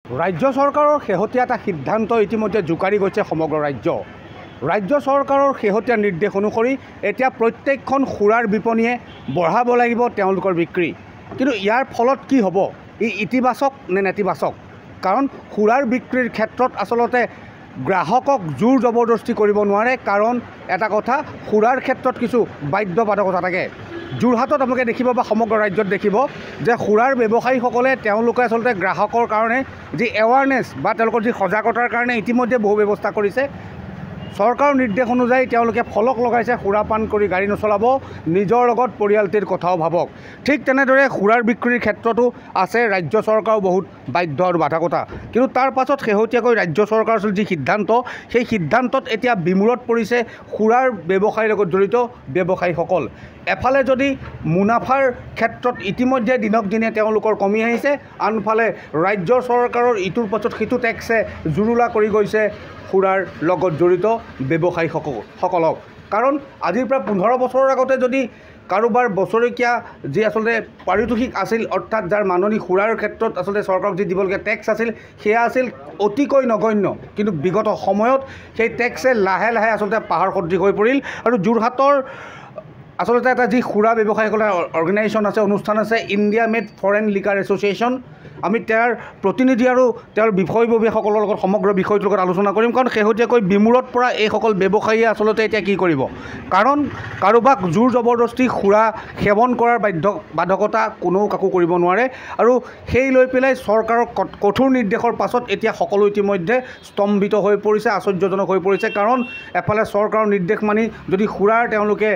ৰাজ্য চৰকাৰৰ শেহতীয়া এটা সিদ্ধান্ত ইতিমধ্যে জোকাৰি গৈছে সমগ্ৰ ৰাজ্য চৰকাৰৰ শেহতীয়া নিৰ্দেশ অনুসৰি এতিয়া প্ৰত্যেকখন সুৰাৰ বিপণীয়ে বঢ়াব লাগিব তেওঁলোকৰ বিক্ৰী। কিন্তু ইয়াৰ ফলত কি হ'ব, ই ইতিবাচক নে নেতিবাচক? কাৰণ সুৰাৰ বিক্ৰীৰ ক্ষেত্ৰত আচলতে গ্ৰাহকক জোৰ জবৰদস্তি কৰিব নোৱাৰে, কাৰণ এটা কথা, সুৰাৰ ক্ষেত্ৰত কিছু বাধ্যবাধকতা থাকে। যোৰহাটত আপোনালোকে দেখিব বা সমগ্ৰ ৰাজ্যত দেখিব যে সুৰাৰ ব্যৱসায়ীসকলে তেওঁলোকে আচলতে গ্ৰাহকৰ কাৰণে যি এৱাৰনেছ বা তেওঁলোকৰ যি সজাগতাৰ কাৰণে ইতিমধ্যে বহু ব্যৱস্থা কৰিছে। চৰকাৰৰ নিৰ্দেশ অনুযায়ী তেওঁলোকে ফলক লগাইছে, সুৰা পান কৰি গাড়ী নচলাব, নিজৰ লগত পৰিয়ালটিৰ কথাও ভাবক। ঠিক তেনেদৰে সুৰাৰ বিক্ৰীৰ ক্ষেত্ৰতো আছে ৰাজ্য চৰকাৰৰ বহুত বাধ্য আৰু বাধকতা। কিন্তু তাৰ পাছত শেহতীয়াকৈ ৰাজ্য চৰকাৰৰ যি সিদ্ধান্ত, সেই সিদ্ধান্তত এতিয়া বিমূৰত পৰিছে সুৰাৰ ব্যৱসায়ৰ লগত জড়িত ব্যৱসায়ীসকল। এফালে যদি মুনাফাৰ ক্ষেত্ৰত ইতিমধ্যে দিনক দিনে তেওঁলোকৰ কমি আহিছে, আনফালে ৰাজ্য চৰকাৰৰ ইটোৰ পাছত সিটো টেক্সে জুৰুলা কৰি গৈছে সুৰাৰ লগত জড়িত ব্যৱসায়ীসকলক। কাৰণ আজিৰ পৰা 15 বছৰৰ আগতে যদি কাৰোবাৰ বছৰেকীয়া যি আচলতে পাৰিতোষিক আছিল, অৰ্থাৎ যাৰ মাননি সুৰাৰ ক্ষেত্ৰত আচলতে চৰকাৰক যি দিবলগীয়া টেক্স আছিল, সেয়া আছিল অতিকৈ নগণ্য। কিন্তু বিগত সময়ত সেই টেক্সে লাহে লাহে আচলতে পাহাৰ সদৃশ হৈ পৰিল। আৰু যোৰহাটৰ আচলতে এটা যি সুৰা ব্যৱসায়ীসকলৰ অৰ্গেনাইজেশ্যন আছে, অনুষ্ঠান আছে, India made foreign liquor association, আমি তেওঁৰ প্ৰতিনিধি আৰু তেওঁৰ বিষয়ববীয়াসকলৰ লগত সমগ্ৰ বিষয়টোৰ লগত আলোচনা কৰিম। কাৰণ শেহতীয়াকৈ বিমূৰত পৰা এইসকল ব্যৱসায়ীয়ে আচলতে এতিয়া কি কৰিব, কাৰণ কাৰোবাক জোৰ জবৰদস্তি সুৰা সেৱন কৰাৰ বাধ্যবাধকতা কোনেও কাকো কৰিব নোৱাৰে। আৰু সেই লৈ পেলাই চৰকাৰৰ কঠোৰ নিৰ্দেশৰ পাছত এতিয়া সকলো ইতিমধ্যে স্তম্ভিত হৈ পৰিছে, আশ্চৰ্যজনক হৈ পৰিছে। কাৰণ এফালে চৰকাৰৰ নিৰ্দেশ মানি যদি সুৰাৰ তেওঁলোকে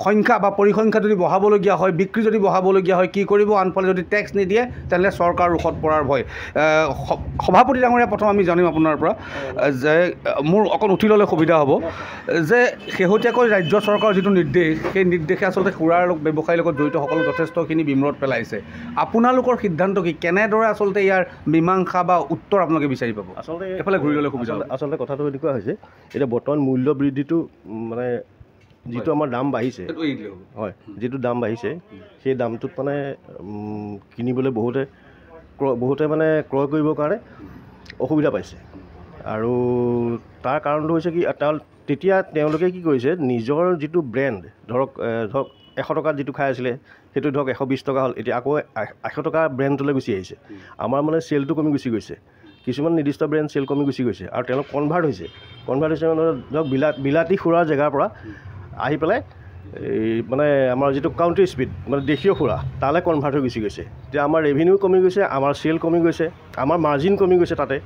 সংখ্যা বা পৰিসংখ্যা যদি বঢ়াবলগীয়া হয়, বিক্ৰী যদি বঢ়াবলগীয়া হয়, কি কৰিব? আনফালে যদি টেক্স নিদিয়ে তেনেহ'লে চৰকাৰ ৰোষত পৰাৰ ভয়। সভাপতি ডাঙৰীয়া, প্ৰথম আমি জানিম আপোনাৰ পৰা যে মোৰ অকণ উঠি ল'লে সুবিধা হ'ব যে শেহতীয়াকৈ ৰাজ্য চৰকাৰৰ যিটো নিৰ্দেশ, সেই নিৰ্দেশে আচলতে সুৰাৰ ব্যৱসায়ীৰ লগত জড়িত সকলো যথেষ্টখিনি বিমূৰত পেলাইছে। আপোনালোকৰ সিদ্ধান্ত কি? কেনেদৰে আচলতে ইয়াৰ মীমাংসা বা উত্তৰ আপোনালোকে বিচাৰি পাব? আচলতে এইফালে ঘূৰি ল'লে সুবিধা। আচলতে কথাটো এনেকুৱা হৈছে, এতিয়া বৰ্তমান মূল্য বৃদ্ধিটো মানে যিটো আমাৰ দাম বাঢ়িছে, হয়, যিটো দাম বাঢ়িছে সেই দামটোত মানে কিনিবলৈ বহুতে মানে ক্ৰয় কৰিবৰ কাৰণে অসুবিধা পাইছে। আৰু তাৰ কাৰণটো হৈছে কি, তেতিয়া তেওঁলোকে কি কৰিছে, নিজৰ যিটো ব্ৰেণ্ড, ধৰক 100 টকাত যিটো খাই আছিলে সেইটো ধৰক 120 টকা হ'ল, এতিয়া আকৌ 100 টকা ব্ৰেণ্ডলৈ গুচি আহিছে। আমাৰ মানে চেলটো কমি গুচি গৈছে, কিছুমান নিৰ্দিষ্ট ব্ৰেণ্ড চেল কমি গুচি গৈছে। আৰু তেওঁলোক কনভাৰ্ট হৈছে মানে ধৰক বিলাতী সুৰাৰ জেগাৰ পৰা আহি পেলাই এই মানে আমাৰ যিটো কাউণ্ট্ৰি স্পীড মানে দেশীয় সুৰা তালৈ কনভাৰ্ট হৈ গুচি গৈছে। এতিয়া আমাৰ ৰেভিনিউ কমি গৈছে, আমাৰ চেল কমি গৈছে, আমাৰ মাৰ্জিন কমি গৈছে তাতে।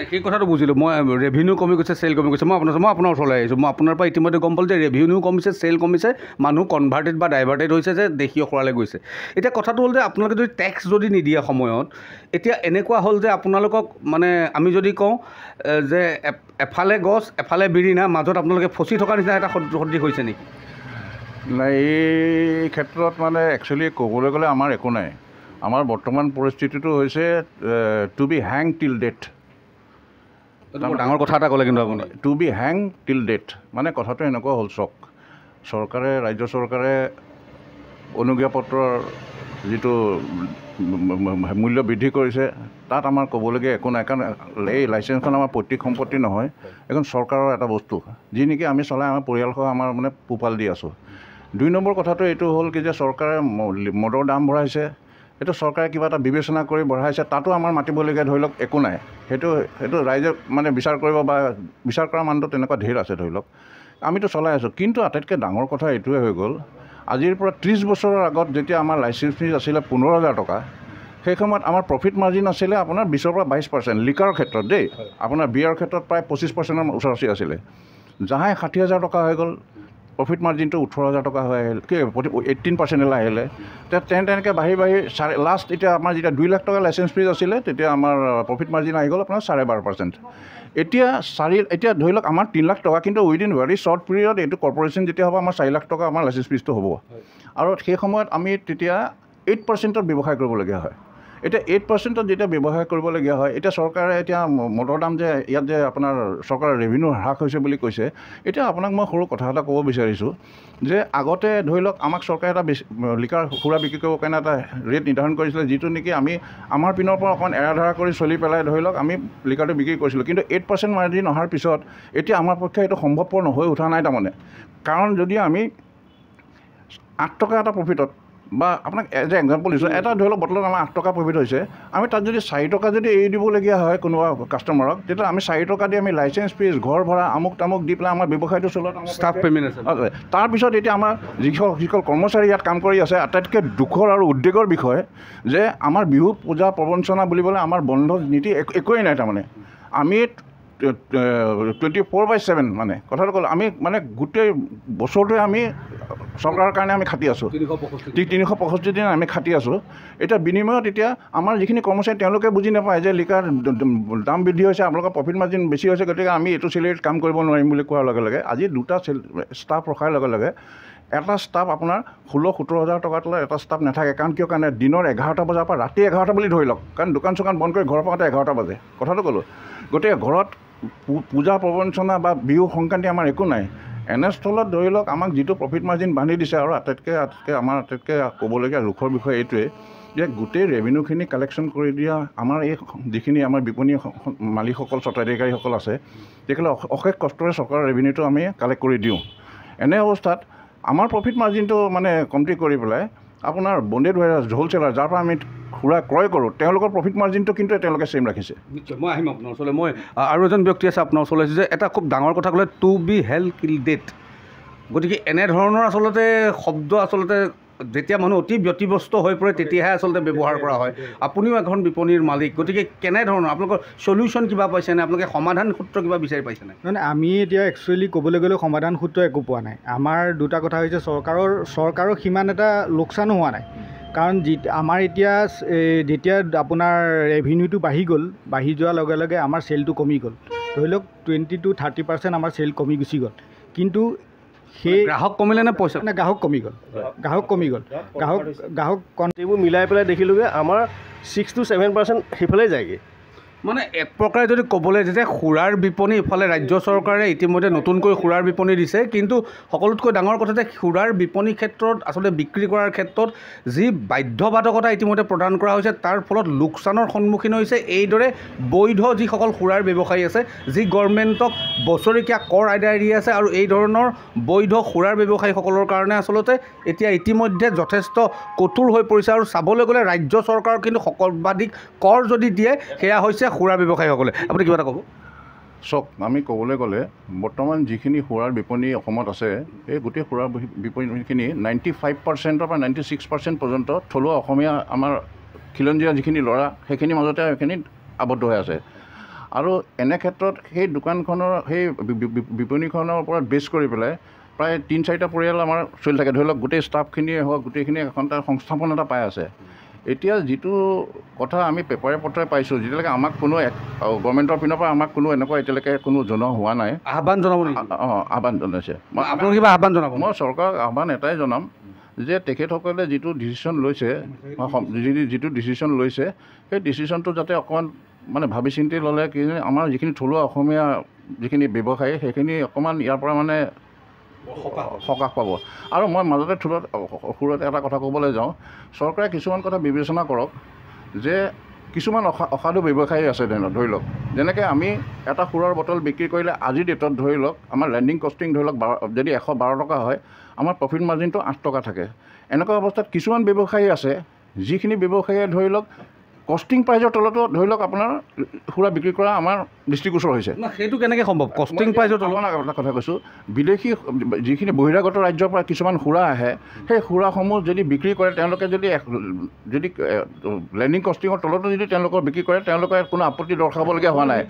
সেই কথাটো বুজিলোঁ মই, ৰেভিনিউ কমি গৈছে, চেল কমি গৈছে। মই আপোনাৰ ওচৰলৈ আহিছোঁ, মই আপোনাৰ পৰা ইতিমধ্যে গম পালোঁ যে ৰেভিনিউ কমিছে, চেল কমিছে, মানুহ কনভাৰ্টেড বা ডাইভাৰ্টেড হৈছে যে দেশীয় সুৰালৈ গৈছে। এতিয়া কথাটো হ'ল যে আপোনালোকে যদি টেক্স যদি নিদিয়ে সময়ত, এতিয়া এনেকুৱা হ'ল যে আপোনালোকক মানে আমি যদি কওঁ যে এফালে গছ এফালে বিৰি না, মাজত আপোনালোকে ফচি থকা নিচিনা এটা সদৃশ হৈছে নেকি? নাই, এই ক্ষেত্ৰত মানে একচুৱেলি ক'বলৈ গ'লে আমাৰ একো নাই। আমাৰ বৰ্তমান পৰিস্থিতিটো হৈছে টু বি হেং টিল ডেথ। ডাঙৰ কথা এটা ক'লে কিন্তু আপুনি, টু বি হেং টিল ডেথ মানে কথাটো এনেকুৱা হ'ল, ৰাজ্য চৰকাৰে অনুজ্ঞাপত্ৰৰ যিটো মূল্য বৃদ্ধি কৰিছে, তাত আমাৰ ক'বলগীয়া একো নাই। কাৰণ এই লাইচেঞ্চখন আমাৰ পৈতৃক সম্পত্তি নহয়, এখন চৰকাৰৰ এটা বস্তু, যি নেকি আমি চলাই আমাৰ পৰিয়ালসহ আমাৰ মানে পোহপাল দি আছোঁ। 2 নম্বৰ কথাটো এইটো হ'ল কি যে চৰকাৰে মদৰ দাম বঢ়াইছে, সেইটো চৰকাৰে কিবা এটা বিবেচনা কৰি বঢ়াইছে, তাতো আমাৰ মাতিবলগীয়া ধৰি লওক একো নাই। সেইটো ৰাইজে মানে বিচাৰ কৰিব বা বিচাৰ কৰা মানুহটো তেনেকুৱা ধেৰ আছে ধৰি লওক, আমিতো চলাই আছোঁ। কিন্তু আটাইতকৈ ডাঙৰ কথা এইটোৱে হৈ গ'ল, আজিৰ পৰা 30 বছৰৰ আগত যেতিয়া আমাৰ লাইচেঞ্চ ফিজ আছিলে 15,000 টকা, সেই সময়ত আমাৰ প্ৰফিট মাৰ্জিন আছিলে আপোনাৰ 20 পৰা 22%। লিকাৰৰ ক্ষেত্ৰত দেই, আপোনাৰ বিয়াৰ ক্ষেত্ৰত প্ৰায় 25%ৰ ওচৰা-ওচৰি আছিলে। যাহাই 60,000 টকা হৈ গ'ল, প্ৰফিট মাৰ্জিনটো 18,000 টকা হৈ আহিল, 18% আহিলে। তেনেকৈ বাঢ়ি লাষ্ট এতিয়া আমাৰ যেতিয়া 2 লাখ টকা লাইচেঞ্চ ফিজ আছিলে, তেতিয়া আমাৰ প্ৰফিট মাৰ্জিন আহি গ'ল আপোনাৰ 12.5%। এতিয়া ধৰি লওক আমাৰ 3 লাখ টকা, কিন্তু উইদিন ভেৰি শ্বৰ্ট পিৰিয়ড এইটো কৰ্পৰেশ্যন যেতিয়া হ'ব, আমাৰ 4 লাখ টকা আমাৰ লাইচেঞ্চ ফিজটো হ'ব। আৰু সেই সময়ত আমি তেতিয়া 8%ত ব্যৱসায় কৰিবলগীয়া হয়। এতিয়া 8%ত যেতিয়া ব্যৱসায় কৰিবলগীয়া হয়, এতিয়া চৰকাৰে এতিয়া মদৰ দাম যে ইয়াত যে আপোনাৰ চৰকাৰৰ ৰেভিনিউ হ্ৰাস হৈছে বুলি কৈছে। এতিয়া আপোনাক মই সৰু কথা এটা ক'ব বিচাৰিছোঁ যে আগতে ধৰি লওক আমাক চৰকাৰে এটা লিকাৰ সুৰা বিক্ৰী কৰিবৰ কাৰণে এটা ৰেট নিৰ্ধাৰণ কৰিছিলে, যিটো নেকি আমি আমাৰ পিনৰ পৰা অকণমান এৰাধৰা কৰি চলি পেলাই ধৰি লওক আমি লিকাৰটো বিক্ৰী কৰিছিলোঁ। কিন্তু 8% মাৰ্জিন অহাৰ পিছত এতিয়া আমাৰ পক্ষে এইটো সম্ভৱপৰ হৈ উঠা নাই তাৰমানে। কাৰণ যদি আমি 8 টকা এটা প্ৰফিটত বা আপোনাক এজ এ এক্সাম্পল দিছোঁ, এটা ধৰি লওক বটলত আমাৰ 8 টকা প্ৰফিট হৈছে, আমি তাত যদি 4 টকা যদি এৰি দিবলগীয়া হয় কোনোবা কাষ্টমাৰক, তেতিয়া আমি 4 টকা দি আমি লাইচেঞ্চ ফিজ, ঘৰ ভড়া, আমুক তামুক দি পেলাই আমাৰ ব্যৱসায়টো চলোৱাত ষ্টাফ পে'মেণ্ট আছে। তাৰপিছত এতিয়া আমাৰ যিসকল কৰ্মচাৰী ইয়াত কাম কৰি আছে, আটাইতকৈ দুখৰ আৰু উদ্বেগৰ বিষয় যে আমাৰ বিহু পূজা প্ৰবঞ্চনা বুলিবলৈ আমাৰ বন্ধ নীতি একোৱেই নাই তাৰমানে। আমি 24/7 মানে কথাটো ক'লোঁ, আমি মানে গোটেই বছৰটোৱে আমি চৰকাৰৰ কাৰণে আমি খাটি আছোঁ, 365 দিন আমি খাটি আছোঁ। এতিয়া বিনিময়ত এতিয়া আমাৰ যিখিনি কৰ্মচাৰী তেওঁলোকে বুজি নাপায় যে লিকাৰ দাম বৃদ্ধি হৈছে, আপোনালোকৰ প্ৰফিট মাৰ্জিন বেছি হৈছে, গতিকে আমি এইটো চেলেৰীত কাম কৰিব নোৱাৰিম বুলি কোৱাৰ লগে লগে আজি 2টা ষ্টাফ ৰখাৰ লগে লগে এটা ষ্টাফ আপোনাৰ 16-17 হাজাৰ টকাৰ তলত এটা ষ্টাফ নাথাকে। কাৰণ কিয় কাৰণে দিনৰ 11টা বজাৰ পৰা ৰাতি 11টা বুলি ধৰি লওক, কাৰণ দোকান চোকান বন্ধ কৰি ঘৰৰ পাওঁতে 11টা বাজে, কথাটো ক'লোঁ। গতিকে ঘৰত পূজা প্ৰবঞ্চনা বা বিহু সংক্ৰান্তি আমাৰ একো নাই। এনেস্থলত ধৰি লওক আমাক যিটো প্ৰফিট মাৰ্জিন বান্ধি দিছে, আৰু আটাইতকৈ ক'বলগীয়া দুখৰ বিষয় এইটোৱে যে গোটেই ৰেভিনিউখিনি কালেকশ্যন কৰি দিয়া আমাৰ এই যিখিনি আমাৰ বিপণী মালিকসকল, স্বত্বাধিকাৰীসকল আছে, তেখেতসকলে অশেষ কষ্টৰে চৰকাৰৰ ৰেভিনিউটো আমি কালেক্ট কৰি দিওঁ। এনে অৱস্থাত আমাৰ প্ৰফিট মাৰ্জিনটো মানে কমটি কৰি পেলাই আপোনাৰ বণ্ডেড ৱেৰাৰ্ছ, হ'লচেলাৰ, যাৰ পৰা আমি সুৰা ক্ৰয় কৰোঁ, তেওঁলোকৰ প্ৰফিট মাৰ্জিনটো কিন্তু তেওঁলোকে ছেইম ৰাখিছে। নিশ্চয় মই আহিম আপোনাৰ ওচৰলৈ। মই আৰু এজন ব্যক্তি আছে আপোনাৰ ওচৰলৈ, যে এটা খুব ডাঙৰ কথা ক'লে, to be held till date. গতিকে এনেধৰণৰ আচলতে শব্দ আচলতে যেতিয়া মানুহ অতি ব্যতিব্যস্ত হৈ পৰে তেতিয়াহে আচলতে ব্যৱহাৰ কৰা হয়। আপুনিও এখন বিপণীৰ মালিক, গতিকে কেনেধৰণৰ আপোনালোকৰ চলিউশ্যন কিবা পাইছেনে, আপোনালোকে সমাধান সূত্ৰ কিবা বিচাৰি পাইছেনে? মানে আমি এতিয়া একচুৱেলি ক'বলৈ গ'লে সমাধান সূত্ৰ একো পোৱা নাই। আমাৰ দুটা কথা হৈছে, চৰকাৰৰ সিমান এটা লোকচানো হোৱা নাই। কাৰণ আমাৰ এতিয়া যেতিয়া আপোনাৰ ৰেভিনিউটো বাঢ়ি যোৱাৰ লগে লগে আমাৰ চেলটো কমি গ'ল। ধৰি লওক 20-30% আমাৰ চেল কমি গুচি গ'ল। কিন্তু সেই গ্ৰাহক কমিলে নে পইচা? মানে গ্ৰাহক কমি গ'ল। গ্ৰাহক এইবোৰ মিলাই পেলাই দেখিলোঁগৈ আমাৰ 6-7% সেইফালে যায়গৈ। মানে এক প্ৰকাৰে যদি ক'বলৈ যে সুৰাৰ বিপণী, ইফালে ৰাজ্য চৰকাৰে ইতিমধ্যে নতুনকৈ সুৰাৰ বিপণী দিছে, কিন্তু সকলোতকৈ ডাঙৰ কথা যে সুৰাৰ বিপণী ক্ষেত্ৰত আচলতে বিক্ৰী কৰাৰ ক্ষেত্ৰত যি বাধ্যবাধকতা ইতিমধ্যে প্ৰদান কৰা হৈছে, তাৰ ফলত লোকচানৰ সন্মুখীন হৈছে এইদৰে বৈধ যিসকল সুৰাৰ ব্যৱসায়ী আছে, যি গভৰ্ণমেণ্টক বছৰেকীয়া কৰ আদায় দি আছে, আৰু এই ধৰণৰ বৈধ সুৰাৰ ব্যৱসায়ীসকলৰ কাৰণে আচলতে এতিয়া ইতিমধ্যে যথেষ্ট কঠোৰ হৈ পৰিছে। আৰু চাবলৈ গ'লে ৰাজ্য চৰকাৰৰ কিন্তু সৰ্বাধিক কৰ যদি দিয়ে সেয়া হৈছে সুৰা ব্যৱসায়ীসকলে। আপুনি কিবা এটা ক'ব? চাওক, আমি ক'বলৈ গ'লে বৰ্তমান যিখিনি সুৰাৰ বিপণী অসমত আছে, এই গোটেই সুৰাৰ বিপণীখিনি 95%ৰ পৰা 96% পৰ্যন্ত থলুৱা অসমীয়া আমাৰ খিলঞ্জীয়া যিখিনি ল'ৰা, সেইখিনিৰ মাজতে সেইখিনি আবদ্ধ হৈ আছে। আৰু এনে ক্ষেত্ৰত সেই দোকানখনৰ সেই বিপণীখনৰ ওপৰত বেছ কৰি পেলাই প্ৰায় 3-4টা পৰিয়াল আমাৰ চলি থাকে। ধৰি লওক গোটেই ষ্টাফখিনিয়ে হওক, গোটেইখিনি এখন তাৰ সংস্থাপন এটা পাই আছে। এতিয়া যিটো কথা আমি পেপাৰে পত্ৰই পাইছোঁ, যেতিয়ালৈকে আমাক কোনো গভৰ্ণমেণ্টৰ পিনৰ পৰা আমাক কোনো এনেকুৱা এতিয়ালৈকে কোনো জনোৱা হোৱা নাই। আহ্বান জনাব নেকি? আহ্বান জনাইছে। আপোনালোকে কিবা আহ্বান জনাব? মই চৰকাৰক আহ্বান এটাই জনাম যে তেখেতসকলে যিটো ডিচিশ্যন লৈছে, সেই ডিচিশ্যনটো যাতে অকণমান মানে ভাবি চিন্তি ল'লে, কি আমাৰ যিখিনি থলুৱা অসমীয়া যিখিনি ব্যৱসায়ী, সেইখিনি অকণমান ইয়াৰ পৰা মানে সকাহ পাব। আৰু মই মাজতে সুৰত এটা কথা ক'বলৈ যাওঁ, চৰকাৰে কিছুমান কথা বিবেচনা কৰক যে কিছুমান অসাধু ব্যৱসায়ী আছে। ধৰি লওক যেনেকৈ আমি এটা সুৰৰ বটল বিক্ৰী কৰিলে আজিৰ ডেটত ধৰি লওক আমাৰ লেণ্ডিং কষ্টিং ধৰি লওক যদি 112 টকা হয়, আমাৰ প্ৰফিট মাৰ্জিনটো 8 টকা থাকে। এনেকুৱা অৱস্থাত কিছুমান ব্যৱসায়ী আছে, যিখিনি ব্যৱসায়ীয়ে ধৰি লওক কষ্টিং প্ৰাইজৰ তলতো ধৰি লওক আপোনাৰ সুৰা বিক্ৰী কৰা আমাৰ দৃষ্টিগোচৰ হৈছে। সেইটো কেনেকৈ সম্ভৱ? কষ্টিং প্ৰাইজৰ তলত এটা কথা কৈছোঁ, বিদেশী যিখিনি বহিৰাগত ৰাজ্যৰ পৰা কিছুমান সুৰা আহে, সেই সুৰাসমূহ যদি বিক্ৰী কৰে, তেওঁলোকে যদি লেণ্ডিং কষ্টিঙৰ তলতো যদি তেওঁলোকৰ বিক্ৰী কৰে, তেওঁলোকে কোনো আপত্তি দৰ্শাবলগীয়া হোৱা নাই।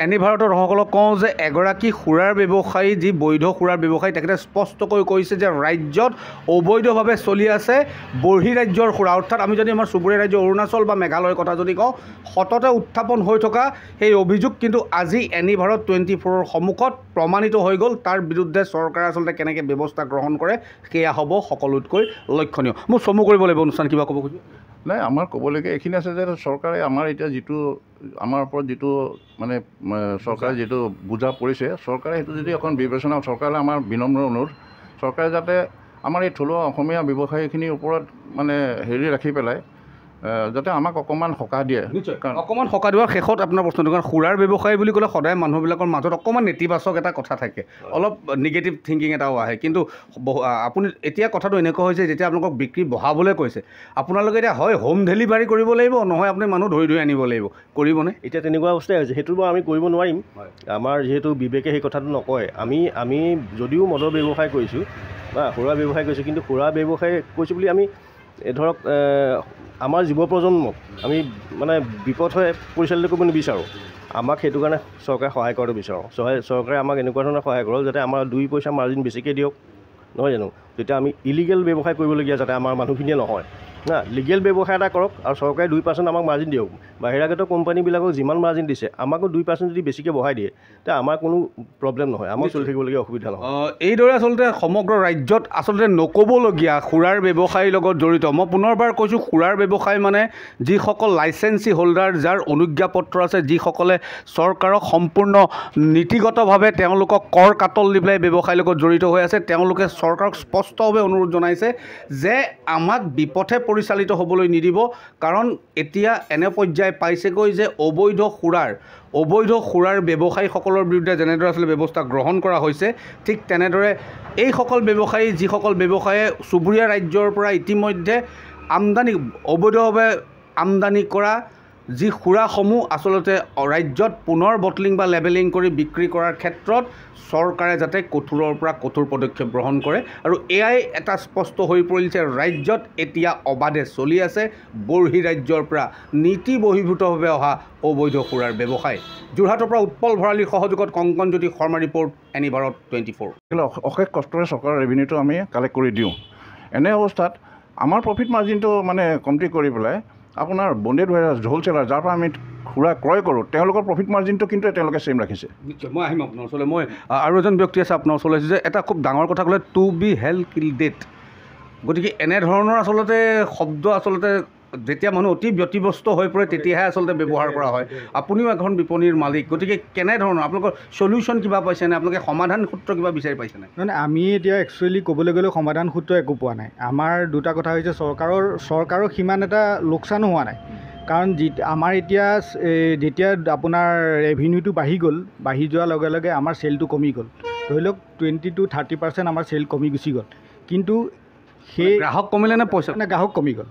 এনি ভাৰতৰ দৰ্শকসকলক কওঁ যে এগৰাকী সুৰাৰ ব্যৱসায়ী, যি বৈধ সুৰাৰ ব্যৱসায়ী, তেখেতে স্পষ্টকৈ কৈছে যে ৰাজ্যত অবৈধভাৱে চলি আছে বহিৰাজ্যৰ সুৰা। অৰ্থাৎ আমি যদি আমাৰ চুবুৰীয়া ৰাজ্য অৰুণাচল বা মেঘালয়ৰ কথা যদি কওঁ সততে উত্থাপন হৈ থকা সেই অভিযোগ কিন্তু আজি এনিভাৰত 24ৰ সন্মুখত প্ৰমাণিত হৈ গ'ল। তাৰ বিৰুদ্ধে চৰকাৰে আচলতে কেনেকৈ ব্যৱস্থা গ্ৰহণ কৰে সেয়া হ'ব সকলোতকৈ লক্ষণীয়। মোৰ চমু কৰিব লাগিব অনুষ্ঠান কিবা ক'ব খুজিব নাই। আমাৰ ক'বলগীয়া এইখিনি আছে যে চৰকাৰে আমাৰ এতিয়া যিটো আমাৰ ওপৰত যিটো মানে চৰকাৰে যিটো বুজা পৰিছে, চৰকাৰে সেইটো যদি অকণ বিবেচনা, চৰকাৰলৈ আমাৰ বিনম্ৰ অনুৰোধ, চৰকাৰে যাতে আমাৰ এই থলুৱা অসমীয়া ব্যৱসায়ীখিনিৰ ওপৰত মানে হেৰি ৰাখি পেলাই যাতে আমাক অকণমান সকাহ দিয়ে। কাৰণ অকণমান সকাহ দিয়াৰ শেষত আপোনাৰ প্ৰশ্নটো, কাৰণ সুৰাৰ ব্যৱসায়ী বুলি ক'লে সদায় মানুহবিলাকৰ মাজত অকণমান নেতিবাচক এটা কথা থাকে, অলপ নিগেটিভ থিংকিং এটাও আহে। কিন্তু আপুনি এতিয়া কথাটো এনেকুৱা হৈছে যেতিয়া আপোনালোকক বিক্ৰী বঢ়াবলৈ কৈছে, আপোনালোকে এতিয়া হয় হোম ডেলিভাৰী কৰিব লাগিব, নহয় আপুনি মানুহ ধৰি আনিব লাগিব, কৰিবনে? এতিয়া তেনেকুৱা অৱস্থাই হৈছে। সেইটো বাৰু আমি কৰিব নোৱাৰিম, আমাৰ যিহেতু বিবেকে সেই কথাটো নকয়। আমি যদিও মদৰ ব্যৱসায় কৰিছোঁ বা সুৰা ব্যৱসায় কৰিছোঁ, কিন্তু সুৰা ব্যৱসায় কৰিছোঁ বুলি আমি ধৰক আমাৰ যুৱ প্ৰজন্মক আমি মানে বিপদ হৈ পৰিচালিত কৰিব নিবিচাৰোঁ। আমাক সেইটো কাৰণে চৰকাৰে সহায় কৰাটো বিচাৰোঁ। চৰকাৰে আমাক এনেকুৱা ধৰণৰ সহায় কৰক যাতে আমাৰ 2 পইচা মাৰ্জিন বেছিকৈ দিয়ক, নহয় জানো? তেতিয়া আমি ইলিগেল ব্যৱসায় কৰিবলগীয়া যাতে আমাৰ মানুহখিনিয়ে নহয় না, লিগেল ব্যৱসায় এটা কৰক আৰু চৰকাৰে 2% আমাক মাৰ্জিন দিয়ক। বাহিৰাগত কোম্পানীবিলাকক যিমান মাৰ্জিন দিছে আমাকো 2% যদি বেছিকৈ বঢ়াই দিয়ে তেতিয়া আমাৰ কোনো প্ৰব্লেম নহয়, আমাৰ চলি থাকিবলগীয়া অসুবিধা নহয়। এইদৰে আচলতে সমগ্ৰ ৰাজ্যত আচলতে নক'বলগীয়া সুৰাৰ ব্যৱসায়ীৰ লগত জড়িত। মই পুনৰবাৰ কৈছোঁ, সুৰাৰ ব্যৱসায় মানে যিসকল লাইচেঞ্চি হোল্ডাৰ, যাৰ অনুজ্ঞাপত্ৰ আছে, যিসকলে চৰকাৰক সম্পূৰ্ণ নীতিগতভাৱে তেওঁলোকক কৰ কাটল দি পেলাই ব্যৱসায়ৰ লগত জড়িত হৈ আছে, তেওঁলোকে চৰকাৰক স্পষ্টভাৱে অনুৰোধ জনাইছে যে আমাক বিপথে পৰিচালিত হ'বলৈ নিদিব। কাৰণ এতিয়া এনে পৰ্যায় পাইছেগৈ যে অবৈধ সুৰাৰ ব্যৱসায়ীসকলৰ বিৰুদ্ধে যেনেদৰে আচলতে ব্যৱস্থা গ্ৰহণ কৰা হৈছে, ঠিক তেনেদৰে এইসকল ব্যৱসায়ী, যিসকল ব্যৱসায়ীয়ে চুবুৰীয়া ৰাজ্যৰ পৰা ইতিমধ্যে অবৈধভাৱে আমদানি কৰা যি সুৰাসমূহ আচলতে ৰাজ্যত পুনৰ বটলিং বা লেবেলিং কৰি বিক্ৰী কৰাৰ ক্ষেত্ৰত চৰকাৰে যাতে কঠোৰৰ পৰা কঠোৰ পদক্ষেপ গ্ৰহণ কৰে। আৰু এয়াই এটা স্পষ্ট হৈ পৰিছে, ৰাজ্যত এতিয়া অবাধে চলি আছে বৰ্হি ৰাজ্যৰ পৰা নীতি বহিৰ্ভূতভাৱে অহা অবৈধ সুৰাৰ ব্যৱসায়। যোৰহাটৰ পৰা উৎপল ভৰালীৰ সহযোগত কংকনজ্যোতি শৰ্মা ৰিপৰ্ট, এনিভাৰত 24। অশেষ কষ্টৰে চৰকাৰৰ ৰেভিনিউটো আমি কালেক্ট কৰি দিওঁ। এনে অৱস্থাত আমাৰ প্ৰফিট মাৰ্জিনটো মানে কমটি কৰি পেলাই আপোনাৰ বণ্ডেড ৱেৰাজ হ'লচেলাৰ, যাৰ পৰা আমি সুৰা ক্ৰয় কৰোঁ, তেওঁলোকৰ প্ৰফিট মাৰ্জিনটো কিন্তু তেওঁলোকে ছেইম ৰাখিছে। নিশ্চয় মই আহিম আপোনাৰ ওচৰলৈ। মই আৰু এজন ব্যক্তি আছে আপোনাৰ ওচৰলৈ, যে এটা খুব ডাঙৰ কথা ক'লে, to be held till date. গতিকে এনেধৰণৰ আচলতে শব্দ আচলতে যেতিয়া মানুহ অতি ব্যতিব্যস্ত হৈ পৰে তেতিয়াহে আচলতে ব্যৱহাৰ কৰা হয়। আপুনিও এখন বিপণীৰ মালিক, গতিকে কেনেধৰণৰ আপোনালোকৰ চলিউশ্যন কিবা পাইছেনে, আপোনালোকে সমাধান সূত্ৰ কিবা বিচাৰি পাইছেনে? মানে আমি এতিয়া একচুৱেলি ক'বলৈ গ'লে সমাধান সূত্ৰ একো পোৱা নাই। আমাৰ দুটা কথা হৈছে, চৰকাৰৰ সিমান এটা লোকচানো হোৱা নাই। কাৰণ আমাৰ এতিয়া যেতিয়া আপোনাৰ ৰেভিনিউটো বাঢ়ি যোৱাৰ লগে লগে আমাৰ চেলটো কমি গ'ল। ধৰি লওক 20 to 30% আমাৰ চেল কমি গুচি গ'ল। কিন্তু সেই গ্ৰাহক কমিলে নে পইচা? মানে গ্ৰাহক কমি গ'ল,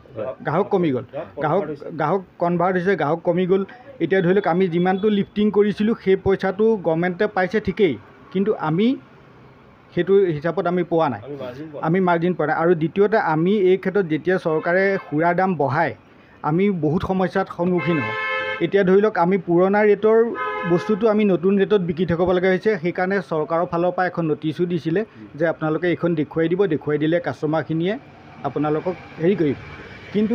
গ্ৰাহক কনভাৰ্ট হৈছে, গ্ৰাহক কমি গ'ল। এতিয়া ধৰি লওক আমি যিমানটো লিফটিং কৰিছিলোঁ সেই পইচাটো গভৰ্ণমেণ্টে পাইছে ঠিকেই, কিন্তু আমি সেইটো হিচাপত আমি পোৱা নাই, আমি মাৰ্জিন পোৱা নাই। আৰু দ্বিতীয়তে আমি এই ক্ষেত্ৰত যেতিয়া চৰকাৰে সুৰাৰ দাম বঢ়ায় আমি বহুত সমস্যাত সন্মুখীন হওঁ। এতিয়া ধৰি লওক আমি পুৰণা ৰেটৰ বস্তুটো আমি নতুন ৰেটত বিক্ৰী থাকিব লগা হৈছে। সেইকাৰণে চৰকাৰৰ ফালৰ পৰা এখন নটিচো দিছিলে যে আপোনালোকে এইখন দেখুৱাই দিলে কাষ্টমাৰখিনিয়ে আপোনালোকক হেৰি কৰিব। কিন্তু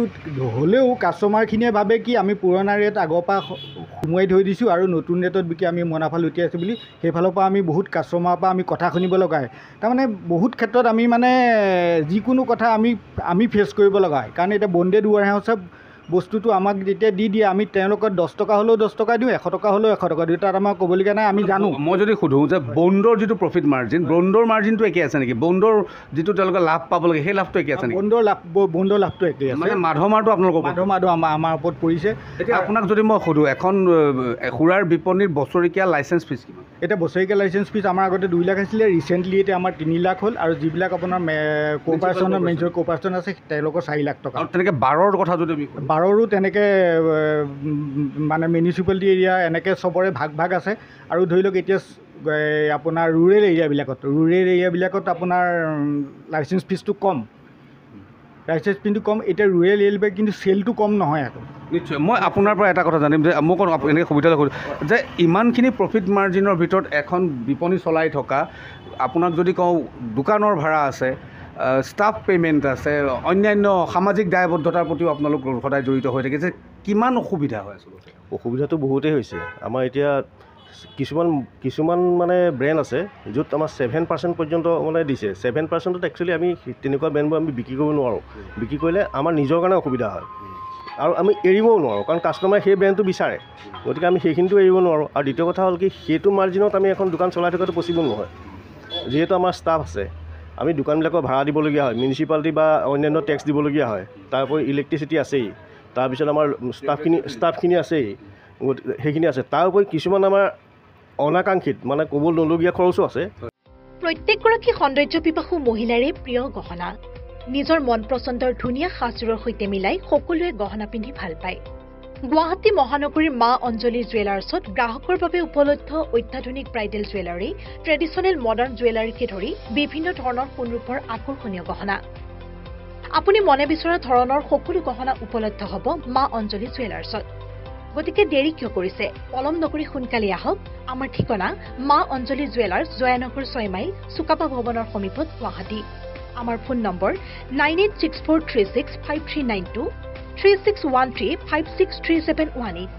হ'লেও কাষ্টমাৰখিনিয়ে ভাবে কি আমি পুৰণা ৰেট আগৰ পৰা সোমোৱাই থৈ দিছোঁ আৰু নতুন ৰেটত বিকি আমি মুনাফা লুটি আছোঁ বুলি সেইফালৰ পৰা আমি বহুত কাষ্টমাৰৰ পৰা আমি কথা শুনিব লগা হয়। তাৰমানে বহুত ক্ষেত্ৰত আমি মানে যিকোনো কথা আমি ফেচ কৰিব লগা হয়। কাৰণ এতিয়া বণ্ডেড ৱেৰহাউচে বস্তুটো আমাক যেতিয়া দিয়ে আমি তেওঁলোকক 10 টকা হ'লেও 10 টকা দিওঁ, 100 টকা হ'লেও 100 টকা দিওঁ। তাত আমাৰ ক'বলগীয়া নাই, আমি জানো। মই যদি সোধোঁ যে বণ্ডৰ যিটো প্ৰফিট মাৰ্জিন, বণ্ডৰ মাৰ্জিনটো একেই আছে নেকি? বণ্ডৰ যিটো তেওঁলোকে লাভ পাব লাগে সেই লাভটো একেই আছে নেকি? বণ্ডৰ লাভটো একেই আছে। মানে মাধমাৰটো আপোনালোকৰ মাধমাৰটো আমাৰ ওপৰত পৰিছে। এতিয়া আপোনাক যদি মই সোধোঁ, এখন সুৰাৰ বিপণীৰ বছৰেকীয়া লাইচেঞ্চ ফিজ কিমান? এতিয়া বছৰেকীয়া লাইচেঞ্চ ফিজ আমাৰ আগতে 2 লাখ আছিলে, ৰিচেণ্টলি এতিয়া আমাৰ 3 লাখ হ'ল। আৰু যিবিলাক আপোনাৰ কৰ্প'ৰেশ্যনৰ মেজৰ কৰ্প'ৰেশ্যন আছে তেওঁলোকৰ 4 লাখ টকা। আৰু তেনেকৈ বাৰৰ কথা যদি আমি 12ৰো তেনেকৈ মানে মিউনিচিপালিটি এৰিয়া এনেকৈ চবৰে ভাগ আছে। আৰু ধৰি লওক এতিয়া আপোনাৰ ৰুৰেল এৰিয়াবিলাকত আপোনাৰ লাইচেঞ্চ ফিজটো কম, এতিয়া ৰুৰেল এৰিয়াবিলাক কিন্তু চেলটো কম নহয় আকৌ। নিশ্চয় মই আপোনাৰ পৰা এটা কথা জানিম যে মোক এনেকৈ সুবিধা লগ যে ইমানখিনি প্ৰফিট মাৰ্জিনৰ ভিতৰত এখন বিপণী চলাই থকা, আপোনাক যদি কওঁ দোকানৰ ভাড়া আছে, ষ্টাফ পে'মেণ্ট আছে, অন্যান্য সামাজিক দায়বদ্ধতাৰ প্ৰতিও আপোনালোক সদায় জড়িত হৈ থাকে, যে কিমান অসুবিধা হয় আচলতে? অসুবিধাটো বহুতেই হৈছে। আমাৰ এতিয়া কিছুমান মানে ব্ৰেণ্ড আছে য'ত আমাৰ 7% পৰ্যন্ত মানে দিছে। 7%ত একচুৱেলি আমি তেনেকুৱা ব্ৰেণ্ডবোৰ আমি বিক্ৰী কৰিব নোৱাৰোঁ। বিক্ৰী কৰিলে আমাৰ নিজৰ কাৰণে অসুবিধা হয় আৰু আমি এৰিবও নোৱাৰোঁ, কাৰণ কাষ্টমাৰে সেই ব্ৰেণ্ডটো বিচাৰে। গতিকে আমি সেইখিনিতো এৰিব নোৱাৰোঁ। আৰু দ্বিতীয় কথা হ'ল কি, সেইটো মাৰ্জিনত আমি এখন দোকান চলাই থকাটো পচিবল নহয়। যিহেতু আমাৰ ষ্টাফ আছে, আমি দোকানবিলাকৰ ভাড়া দিবলগীয়া হয়, মিউনিচিপালিটি বা অন্যান্য টেক্স দিবলগীয়া হয়, তাৰোপৰি ইলেক্ট্ৰিচিটি আছেই, তাৰপিছত আমাৰ ষ্টাফখিনি আছেই, সেইখিনি আছে। তাৰ উপৰি কিছুমান আমাৰ অনাকাংক্ষিত মানে ক'ব নলগীয়া খৰচো আছে। প্ৰত্যেকগৰাকী সৌন্দৰ্য পিপাসু মহিলাৰে প্ৰিয় গহনা। নিজৰ মন পচন্দৰ ধুনীয়া সাজযোৰৰ সৈতে মিলাই সকলোৱে গহনা পিন্ধি ভাল পায়। গুৱাহাটী মহানগৰীৰ মা অঞ্জলি জুৱেলাৰ্ছত গ্ৰাহকৰ বাবে উপলব্ধ অত্যাধুনিক ব্ৰাইডেল জুৱেলাৰী, ট্ৰেডিশ্যনেল মডাৰ্ণ জুৱেলাৰীকে ধৰি বিভিন্ন ধৰণৰ সোণৰূপৰ আকৰ্ষণীয় গহনা। আপুনি মনে বিচৰা ধৰণৰ সকলো গহনা উপলব্ধ হ'ব মা অঞ্জলি জুৱেলাৰ্ছত। গতিকে দেৰি কিয় কৰিছে? পলম নকৰি সোনকালে আহক। আমাৰ ঠিকনা মা অঞ্জলি জুৱেলাৰ্ছ, জয়ানগৰ 6 মাইল, চুকাপা ভৱনৰ সমীপত, গুৱাহাটী। আমাৰ ফোন নম্বৰ 9864365392, 3613563718।